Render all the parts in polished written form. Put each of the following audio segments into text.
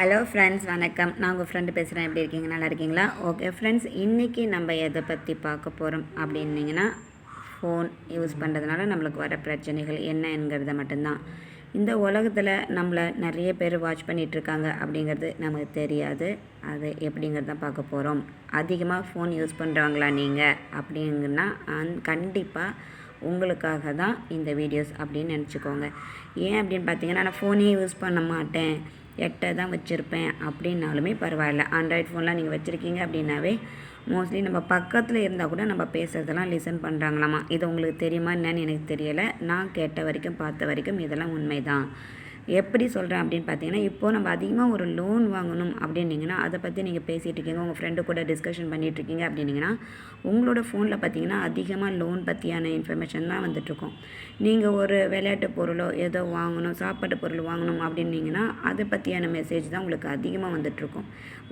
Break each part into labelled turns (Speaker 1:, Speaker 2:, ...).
Speaker 1: Hello friends, வணக்கம். நான் உங்கள் ஃப்ரெண்டு பேசுகிறேன். எப்படி இருக்கீங்க? நல்லா இருக்கீங்களா? ஓகே ஃப்ரெண்ட்ஸ், இன்றைக்கி நம்ம எதை பற்றி பார்க்க போகிறோம் அப்படின்னிங்கன்னா, ஃபோன் யூஸ் பண்ணுறதுனால நம்மளுக்கு வர பிரச்சனைகள் என்னங்கிறத மட்டும்தான். இந்த உலகத்தில் நம்மளை நிறைய பேர் வாட்ச் பண்ணிகிட்ருக்காங்க அப்படிங்கிறது நமக்கு தெரியாது. அது எப்படிங்கிறது தான் பார்க்க போகிறோம். அதிகமாக ஃபோன் யூஸ் பண்ணுறவங்களா நீங்கள் அப்படிங்கன்னா கண்டிப்பாக உங்களுக்காக தான் இந்த வீடியோஸ் அப்படின்னு நினச்சிக்கோங்க. ஏன் அப்படின்னு பார்த்தீங்கன்னா, நான் ஃபோனே யூஸ் பண்ண மாட்டேன், எட்டை தான் வச்சுருப்பேன் அப்படின்னாலுமே பரவாயில்ல. ஆண்ட்ராய்ட் ஃபோன்லாம் நீங்கள் வச்சுருக்கீங்க அப்படின்னாவே மோஸ்ட்லி நம்ம பக்கத்தில் இருந்தால் கூட நம்ம பேசுகிறதெல்லாம் லிசன் பண்ணுறாங்களாமா. இது உங்களுக்கு தெரியுமா என்னன்னு எனக்கு தெரியலை. நான் கேட்ட வரைக்கும் பார்த்த வரைக்கும் இதெல்லாம் உண்மை தான். எப்படி சொல்கிறேன் அப்படின்னு பார்த்தீங்கன்னா, இப்போது நம்ம அதிகமாக ஒரு லோன் வாங்கணும் அப்படின்னிங்கன்னா அதை பற்றி நீங்கள் பேசிகிட்டு இருக்கீங்க, உங்கள் ஃப்ரெண்டு கூட டிஸ்கஷன் பண்ணிகிட்ருக்கீங்க அப்படின்னிங்கன்னா உங்களோட ஃபோனில் பார்த்தீங்கன்னா அதிகமாக லோன் பற்றியான இன்ஃபர்மேஷன் தான் வந்துட்டுருக்கும். நீங்கள் ஒரு விளையாட்டு பொருளோ ஏதோ வாங்கணும், சாப்பாட்டு பொருள் வாங்கணும் அப்படின்னிங்கன்னா அதை பற்றியான மெசேஜ் தான் உங்களுக்கு அதிகமாக வந்துட்டுருக்கும்.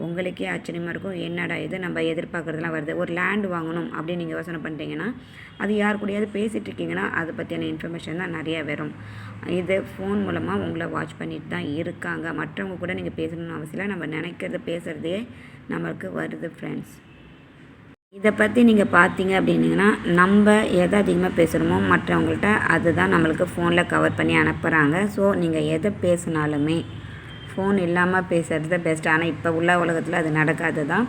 Speaker 1: உங்களுக்கே ஆச்சரியமாக இருக்கும், என்னடா இது நம்ம எதிர்பார்க்குறதுலாம் வருது. ஒரு லேண்ட் வாங்கணும் அப்படின்னு நீங்கள் யோசனை பண்ணுறீங்கன்னா அது யார் கூடயாவது பேசிகிட்டு இருக்கீங்கன்னா அதை பற்றியான இன்ஃபர்மேஷன் தான் நிறையா வரும். இது ஃபோன் மூலமாக உங்களை வாட்ச் பண்ணிட்டு தான் இருக்காங்க. மற்றவங்க கூட நீங்கள் பேசணும்னு அவசியம் இல்லை. நம்ம நினைக்கிறது பேசுகிறதே நம்மளுக்கு வருது ஃப்ரெண்ட்ஸ். இதை பற்றி நீங்கள் பார்த்தீங்க அப்படின்னிங்கன்னா, நம்ம எதை அதிகமாக பேசுகிறோமோ மற்றவங்கள்ட்ட அதுதான் நம்மளுக்கு ஃபோனில் கவர் பண்ணி அனுப்புகிறாங்க. ஸோ நீங்கள் எதை பேசினாலுமே ஃபோன் இல்லாமல் பேசுகிறது பெஸ்ட். ஆனால் இப்போ உள்ள உலகத்தில் அது நடக்காது தான்.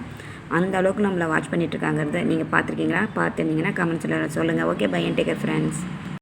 Speaker 1: அந்த அளவுக்கு நம்மளை வாட்ச் பண்ணிகிட்ருக்காங்கிறத நீங்கள் பார்த்துருக்கீங்களா? பார்த்துருந்தீங்கன்னா கமெண்ட்ஸில் சொல்லுங்கள். Okay, bye and take care friends.